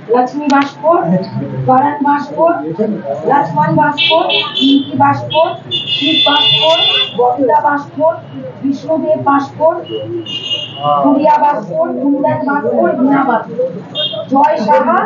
लक्ष्मी भास्कर, करण भास्कर, लक्ष्मण भास्कर, पिंकी भास्कर, शिव भास्कर, बबिता भास्कर, विष्णुदेव भास्कर, गुड़िया भास्कर, कुंदन भास्कर, हीना भास्कर, जय साहा,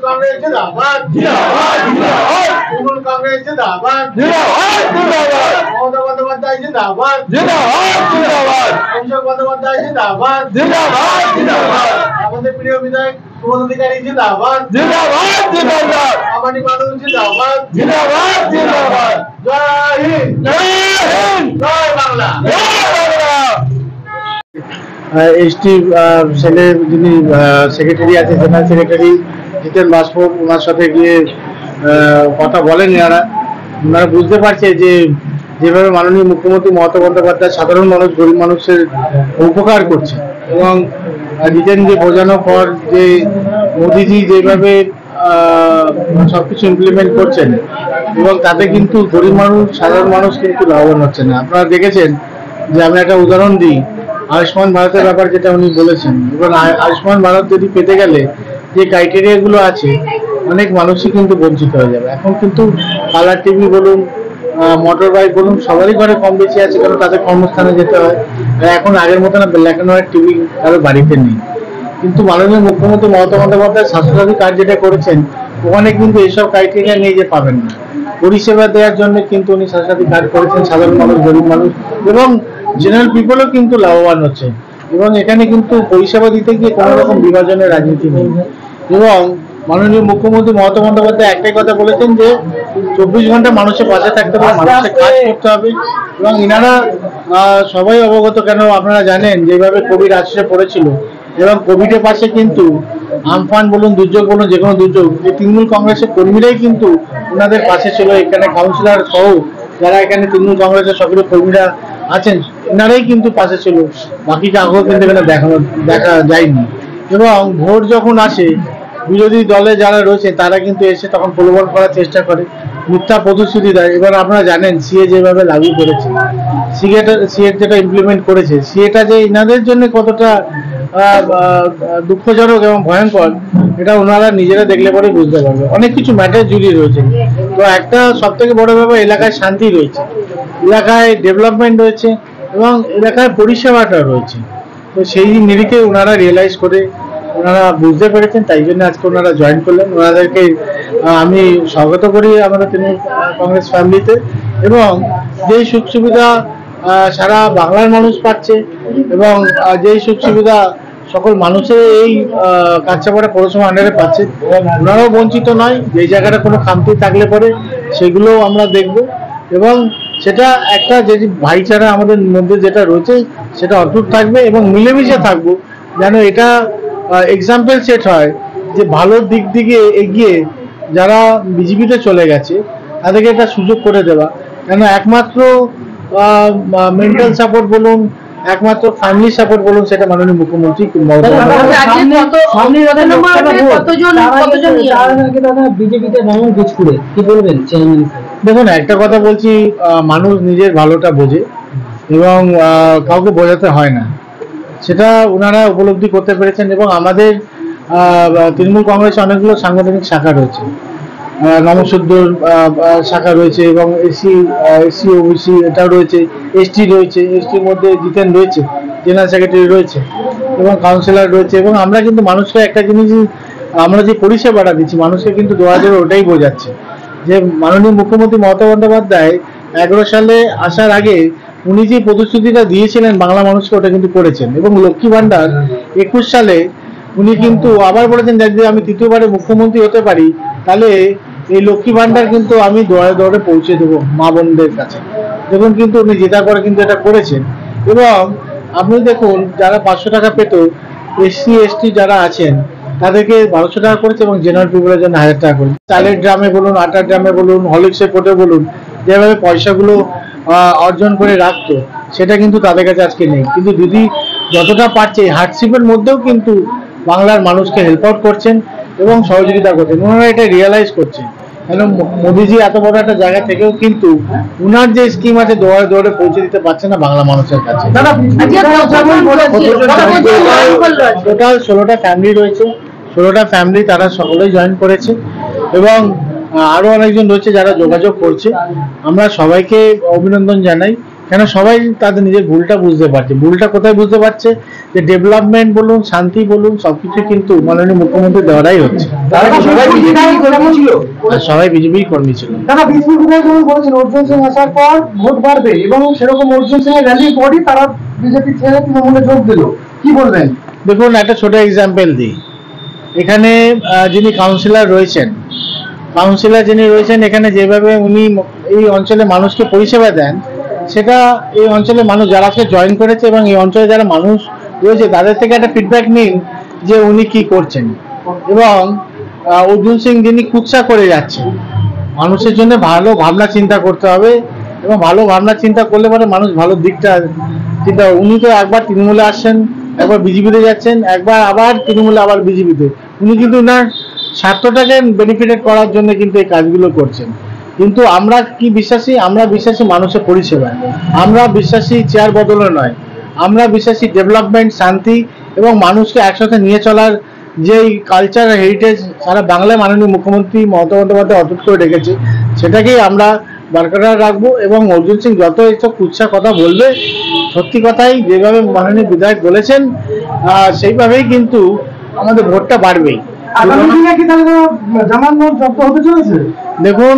कांग्रेस जिंदाबाद, कांग्रेस जिंदाबाद, ममता बंदोपाध्याय जिंदाबाद, अभिषेक बंदोपाध्याय जिंदाबाद, আমাদের প্রিয় বিধায়ক সুমন অধিকারী জিন্দাবাদ, আমানি মানুষ জিন্দাবাদ, জয় হিন্দ, জয় বাংলা। এসটি সেলের যিনি সেক্রেটারি আছে, জেনারেল সেক্রেটারি জিতেন ভাস্কর, ওনার সাথে গিয়ে কথা বলেন। ওনারা বুঝতে পারছে যে যেভাবে মাননীয় মুখ্যমন্ত্রী মমতা বন্দ্যোপাধ্যায় সাধারণ মানুষ, গরিব মানুষের উপকার করছে, এবং নিজে নিজে বোঝানোর পর যে মোদিজি যেভাবে সবকিছু ইমপ্লিমেন্ট করছেন, এবং তাতে কিন্তু গরিব মানুষ, সাধারণ মানুষ কিন্তু লাভবান হচ্ছে না। আপনারা দেখেছেন যে আমি একটা উদাহরণ দিই, আয়ুষ্মান ভারতের ব্যাপার যেটা উনি বলেছেন, এবং আয়ুষ্মান ভারত যদি পেতে গেলে যে ক্রাইটেরিয়াগুলো আছে, অনেক মানুষই কিন্তু বঞ্চিত হয়ে যাবে। এখন কিন্তু কালার টিভি বলুন, মোটর বাইক বলুন, সবারই ঘরে কম বেশি আছে, কারণ তাদের কর্মস্থানে যেতে হয়। এখন আগের মতো না ব্ল্যাক অ্যান্ড হোয়াইট টিভি কারো বাড়িতে নেই। কিন্তু মাননীয় মুখ্যমন্ত্রী মমতা বন্দ্যোপাধ্যায় স্বাস্থ্যসাথী কার্ড যেটা করেছেন, ওখানে কিন্তু এইসব ক্রাইটেরিয়া নেই যে পাবেন না। পরিষেবা দেওয়ার জন্য কিন্তু উনি স্বাস্থ্যসাথী কার্ড করেছেন, সাধারণ মানুষ, গরিব মানুষ এবং জেনারেল পিপলও কিন্তু লাভবান হচ্ছে। এবং এখানে কিন্তু পরিষেবা দিতে গিয়ে কোনো রকম বিভাজনের রাজনীতি নেই। এবং মাননীয় মুখ্যমন্ত্রী মমতা বন্দ্যোপাধ্যায় একটাই কথা বলেছেন যে 24 ঘন্টা মানুষের পাশে থাকতে হবে, মানুষের কাজ করতে হবে। এবং ইনারা সবাই অবগত, কেন আপনারা জানেন যেভাবে কোভিড আশ্রয়ে পড়েছিল, এবং কোভিডের পাশে কিন্তু আমফান বলুন, দুর্যোগ বলুন, যে কোনো দুর্যোগ, যে তৃণমূল কংগ্রেসের কর্মীরাই কিন্তু ওনাদের পাশে ছিল। এখানে কাউন্সিলর সহ যারা এখানে তৃণমূল কংগ্রেসের সক্রিয় কর্মীরা আছেন, এনারাই কিন্তু পাশে ছিল, বাকি কাউকে কিন্তু এখানে দেখা যায়নি। এবং ভোট যখন আসে, বিরোধী দলে যারা রয়েছে তারা কিন্তু এসে তখন প্রলোভন করার চেষ্টা করে, মিথ্যা প্রতিশ্রুতি দেয়। এবার আপনারা জানেন সিএ যেভাবে লাগু করেছে, সিএ যেটা ইমপ্লিমেন্ট করেছে, সিএটা যে এনাদের জন্য কতটা দুঃখজনক এবং ভয়ঙ্কর, এটা ওনারা নিজেরা দেখলে পরে বুঝতে পারবে। অনেক কিছু ম্যাটার জুড়ে রয়েছে। তো একটা সব থেকে বড় ব্যাপার, এলাকায় শান্তি রয়েছে, এলাকায় ডেভেলপমেন্ট রয়েছে, এবং এলাকায় পরিষেবাটা রয়েছে। তো সেই নিরিখে ওনারা রিয়েলাইজ করে ওনারা বুঝতে পেরেছেন, তাই জন্য আজকে ওনারা জয়েন করলেন। ওনাদেরকে আমি স্বাগত করি আমাদের তৃণমূল কংগ্রেস ফ্যামিলিতে। এবং যেই সুখ সুবিধা সারা বাংলার মানুষ পাচ্ছে, এবং যেই সুখ সুবিধা সকল মানুষের এই কাছাপাড়া পৌরসভা আন্ডারে পাচ্ছে, ওনারাও বঞ্চিত নয়। যেই জায়গাটা কোনো খামতি থাকলে পরে সেগুলোও আমরা দেখব, এবং সেটা একটা যে ভাইচারা আমাদের মধ্যে যেটা রয়েছে সেটা অটুট থাকবে, এবং মিলেমিশে থাকবো, যেন এটা এক্সাম্পল সেট হয় যে ভালোর দিক দিকে এগিয়ে যারা বিজেপিতে চলে গেছে তাদেরকে একটা সুযোগ করে দেওয়া। কেন একমাত্র মেন্টাল সাপোর্ট বলুন, একমাত্র ফ্যামিলি সাপোর্ট বলুন, সেটা মাননীয় মুখ্যমন্ত্রী বিজেপিতে কি বলবেন? দেখুন, একটা কথা বলছি, মানুষ নিজের ভালোটা বোঝে, এবং কাউকে বোঝাতে হয় না, সেটা ওনারা উপলব্ধি করতে পেরেছেন। এবং আমাদের তৃণমূল কংগ্রেসে অনেকগুলো সাংগঠনিক শাখা রয়েছে, নমসূদ্র শাখা রয়েছে এবং এসসি ওবিসি এটাও রয়েছে, এসটি রয়েছে, এসটির মধ্যে জিতেন রয়েছে, জেনারেল সেক্রেটারি রয়েছে এবং কাউন্সিলর রয়েছে। এবং আমরা কিন্তু মানুষকে একটা জিনিস, আমরা যে পরিষেবাটা দিচ্ছি মানুষকে কিন্তু দেওয়া যাবে, ওটাই বোঝাচ্ছে যে মাননীয় মুখ্যমন্ত্রী মমতা বন্দ্যোপাধ্যায় 11 সালে আসার আগে উনি যে প্রতিশ্রুতিটা দিয়েছিলেন বাংলা মানুষকে, ওটা কিন্তু করেছেন। এবং লক্ষ্মী ভান্ডার 21 সালে উনি কিন্তু আবার বলেছেন যদি আমি তৃতীয়বারে মুখ্যমন্ত্রী হতে পারি তাহলে এই লক্ষ্মী ভান্ডার কিন্তু আমি দৌড়ে দৌড়ে পৌঁছে দেবো মা বোনদের কাছে। দেখুন কিন্তু উনি জেতার পরে কিন্তু এটা করেছেন। এবং আপনি দেখুন যারা 500 টাকা পেত, এসসি এসটি যারা আছেন তাদেরকে 1200 টাকা করেছে এবং জেনারেল পিপলের জন্য 1000 টাকা করেছে। চালের ড্রামে বলুন, আটার ড্রামে বলুন, হরলিক্সের পোটে বলুন, যেভাবে পয়সাগুলো অর্জন করে রাখতো সেটা কিন্তু তাদের কাছে আজকে নেই। কিন্তু দিদি যতটা পারছে হার্ডশিপের মধ্যেও কিন্তু বাংলার মানুষকে হেল্প আউট করছেন এবং সহযোগিতা করছেন। ওনারা এটা রিয়েলাইজ করছেন। কেন মোদিজি এত বড় একটা জায়গা থেকেও কিন্তু উনার যে স্কিম আছে দৌড়ে দৌড়ে পৌঁছে দিতে পারছে না বাংলা মানুষের কাছে। টোটাল 16টা ফ্যামিলি রয়েছে, 16টা ফ্যামিলি তারা সকলেই জয়েন করেছে এবং আরো অনেকজন রয়েছে যারা যোগাযোগ করছে। আমরা সবাইকে অভিনন্দন জানাই, কেন সবাই তাদের নিজের ভুলটা বুঝতে পারছে। ভুলটা কোথায় বুঝতে পারছে যে ডেভেলপমেন্ট বলুন, শান্তি বলুন, সবকিছু কিন্তু মাননীয় মুখ্যমন্ত্রী দেওয়ারাই হচ্ছে। সবাই বিজেপি কর্মী ছিল। তারা বিজেপি বিধায়ক যেমন বলেছেন অর্জুন সিং আসার পর ভোট বাড়বে এবং সেরকম অর্জুন সিং এর র্যালির পরই তারা বিজেপি ছেড়ে তৃণমূলে যোগ দিল, কি বলবেন? দেখুন একটা ছোট এক্সাম্পল দিই। এখানে যিনি কাউন্সিলর রয়েছেন, এখানে যেভাবে উনি এই অঞ্চলে মানুষকে পরিষেবা দেন, সেটা এই অঞ্চলের মানুষ যারা জয়েন করেছে এবং এই অঞ্চলে যারা মানুষ রয়েছে তাদের থেকে একটা ফিডব্যাক নিন যে উনি কি করছেন। এবং অর্জুন সিং যিনি কুৎসা করে যাচ্ছেন, মানুষের জন্য ভালো ভাবনা চিন্তা করতে হবে এবং ভালো ভাবনা চিন্তা করলে পরে মানুষ ভালো দিকটা চিন্তা। উনি তো একবার তৃণমূলে আসছেন, একবার বিজেপিতে যাচ্ছেন, একবার আবার তৃণমূলে আবার বিজেপিতে। উনি কিন্তু না স্বার্থটাকে বেনিফিটেড করার জন্য কিন্তু এই কাজগুলো করছেন। কিন্তু আমরা কি বিশ্বাসী? আমরা বিশ্বাসী মানুষের পরিষেবা, আমরা বিশ্বাসী চেয়ার বদলে নয়, আমরা বিশ্বাসী ডেভেলপমেন্ট, শান্তি এবং মানুষকে একসাথে নিয়ে চলার যে কালচার হেরিটেজ সারা বাংলায় মাননীয় মুখ্যমন্ত্রী মমতা বন্দ্যোপাধ্যায় অটুট করে রেখেছে, সেটাকেই আমরা বরকরার রাখবো। এবং অর্জুন সিং যত এইসব কুৎসা কথা বলবে, সত্যি কথাই যেভাবে মাননীয় বিধায়ক বলেছেন সেইভাবেই কিন্তু আমাদের ভোটটা বাড়বেই। দেখুন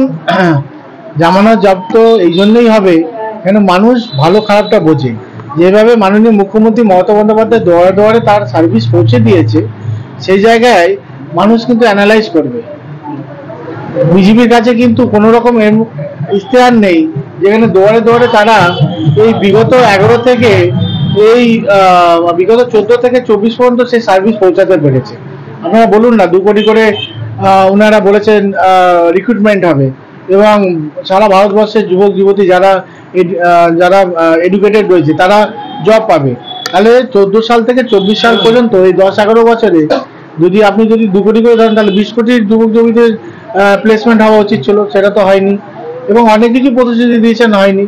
জামানত জব্দ এই জন্যই হবে কেন মানুষ ভালো খারাপটা বোঝে। যেভাবে মাননীয় মুখ্যমন্ত্রী মমতা বন্দ্যোপাধ্যায় দৌড়ে দৌড়ে তার সার্ভিস পৌঁছে দিয়েছে, সেই জায়গায় মানুষ কিন্তু অ্যানালাইজ করবে। বিজেপির কাছে কিন্তু কোনো রকম ইশতেহার নেই যেখানে দৌড়ে দৌড়ে তারা এই বিগত 11 থেকে এই বিগত 14 থেকে 24 পর্যন্ত সেই সার্ভিস পৌঁছাতে পেরেছে। আপনারা বলুন না 2 কোটি করে ওনারা বলেছেন রিক্রুটমেন্ট হবে এবং সারা ভারতবর্ষের যুবক যুবতী যারা এডুকেটেড রয়েছে তারা জব পাবে। তাহলে 14 সাল থেকে 24 সাল পর্যন্ত এই 10-11 বছরে আপনি যদি 2 কোটি করে ধরেন তাহলে 20 কোটির যুবক যুবতীদের প্লেসমেন্ট হওয়া উচিত ছিল, সেটা তো হয়নি। এবং অনেক কিছু প্রতিশ্রুতি দিয়েছেন, হয়নি।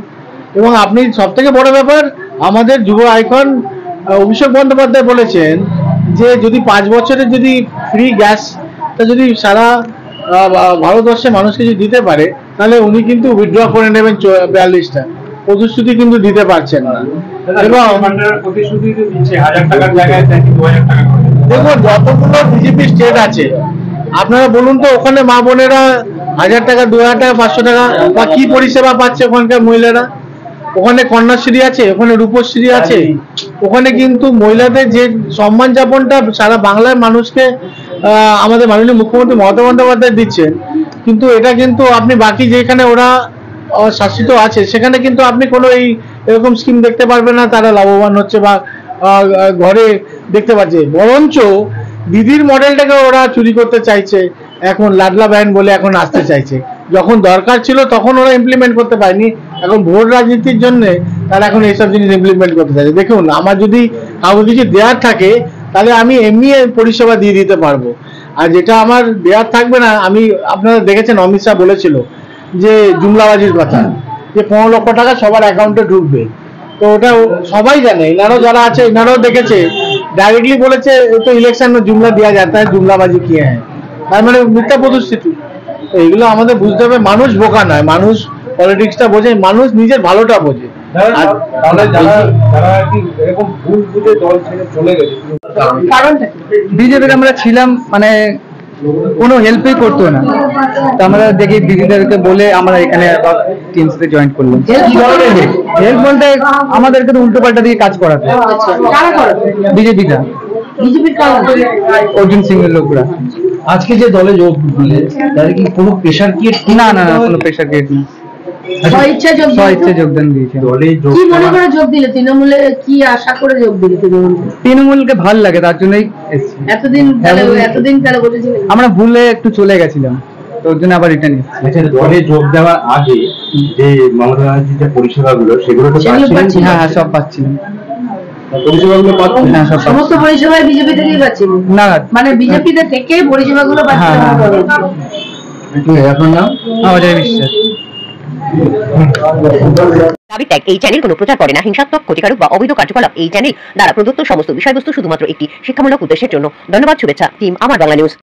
এবং আপনি সব থেকে বড় ব্যাপার আমাদের যুব আইকন অভিষেক বন্দ্যোপাধ্যায় বলেছেন যে যদি 5 বছরের যদি ফ্রি গ্যাসটা যদি সারা ভারতবর্ষের মানুষকে যদি দিতে পারে তাহলে উনি কিন্তু উইথড্র করে নেবেন 42টা। প্রতিশ্রুতি কিন্তু দিতে পারছেন না। এবং দেখুন যতগুলো বিজেপি স্টেট আছে আপনারা বলুন তো ওখানে মা বোনেরা 1000 টাকা, 2000 টাকা, 500 টাকা বা কি পরিষেবা পাচ্ছে ওখানকার মহিলারা? ওখানে কন্যাশ্রী আছে, ওখানে রূপশ্রী আছে, ওখানে কিন্তু মহিলাদের যে সম্মান যাপনটা সারা বাংলার মানুষকে আমাদের মাননীয় মুখ্যমন্ত্রী মমতা বন্দ্যোপাধ্যায় দিচ্ছেন। কিন্তু এটা কিন্তু আপনি বাকি যেখানে ওরা শাসিত আছে সেখানে কিন্তু আপনি কোনো এরকম স্কিম দেখতে পারবেন না তারা লাভবান হচ্ছে বা ঘরে দেখতে পাচ্ছে। বরঞ্চ দিদির মডেলটাকে ওরা চুরি করতে চাইছে, এখন লাডলা ব্যান বলে এখন আসতে চাইছে। যখন দরকার ছিল তখন ওরা ইমপ্লিমেন্ট করতে পারেনি, এখন ভোট রাজনীতির জন্য তারা এখন এইসব জিনিস ইমপ্লিমেন্ট করতে চাইছে। দেখুন আমার যদি কাউকে কিছু দেওয়ার থাকে তাহলে আমি এমনি পরিষেবা দিয়ে দিতে পারবো, আর যেটা আমার দেওয়ার থাকবে না, আমি আপনারা দেখেছেন অমিত শাহ বলেছিল যে জুমলাবাজির কথা, যে 15 লক্ষ টাকা সবার অ্যাকাউন্টে ঢুকবে। তো ওটা সবাই জানে, এনারাও যারা আছে এনারাও দেখেছে, ডাইরেক্টলি বলেছে তো ইলেকশন में जुमला दिया जाता है, जुमलाबाजी किया है, তার মানে মিথ্যা প্রতিশ্রুতি। তো এগুলো আমাদের বুঝতে হবে, মানুষ বোকা নয়, মানুষ পলিটিক্সটা বোঝে, মানুষ নিজের ভালোটা বোঝে। বিজেপিতে আমরা ছিলাম, মানে কোনো হেল্পই করতো না, তো আমরা দেখি বিজেপিদেরকে বলে আমরা এখানে টিমসে জয়েন করলাম। হেল্প বলতে আমাদেরকে তো উল্টো পাল্টা দিয়ে কাজ করাতে, বিজেপিটা, অর্জুন সিং এর লোকরা। আজকে যে দলে যোগ দিলে তাদের কি কোনো প্রেশার ক্রিয়েট? না না না, কোনো প্রেশার ক্রিয়েট না, স্বেচ্ছায় যোগদান দিয়েছে। দলে যোগ কি মনে করে যোগ দিলে? তৃণমূলে কি আশা করে যোগ দিলে? তৃণমূলকে ভাল লাগে তার জন্যই এসেছি। এতদিন কেন বলেছিলেন? আমরা ভুলে একটু চলে গেছিলাম, তো ওর জন্য আবার রিটার্ন এসেছি। আচ্ছা, দলে যোগ দেওয়ার আগে যে মমতা ব্যানার্জির যে পরিষেবাগুলো সেগুলো তো পাচ্ছিলেন? হ্যাঁ হ্যাঁ, সব পাচ্ছি। পরিষেবাগুলো পাচ্ছেন? হ্যাঁ, সব সমস্ত পরিষেবায় বিজেপি থেকেই পাচ্ছেন? না, মানে বিজেপিতে থেকে পরিষেবাগুলো পাচ্ছেন? এখন নাম আমাদের বিশ্বাস। দাবি ত্যাগ এই চ্যানেল কোনো প্রচার করে না, হিংসাত্মক, ক্ষতিকারক বা অবৈধ কার্যকলাপ এই চ্যানেল দ্বারা প্রদত্ত সমস্ত বিষয়বস্তু শুধুমাত্র একটি শিক্ষামূলক উদ্দেশ্যের জন্য। ধন্যবাদ, শুভেচ্ছা, টিম আমার বাংলা নিউজ।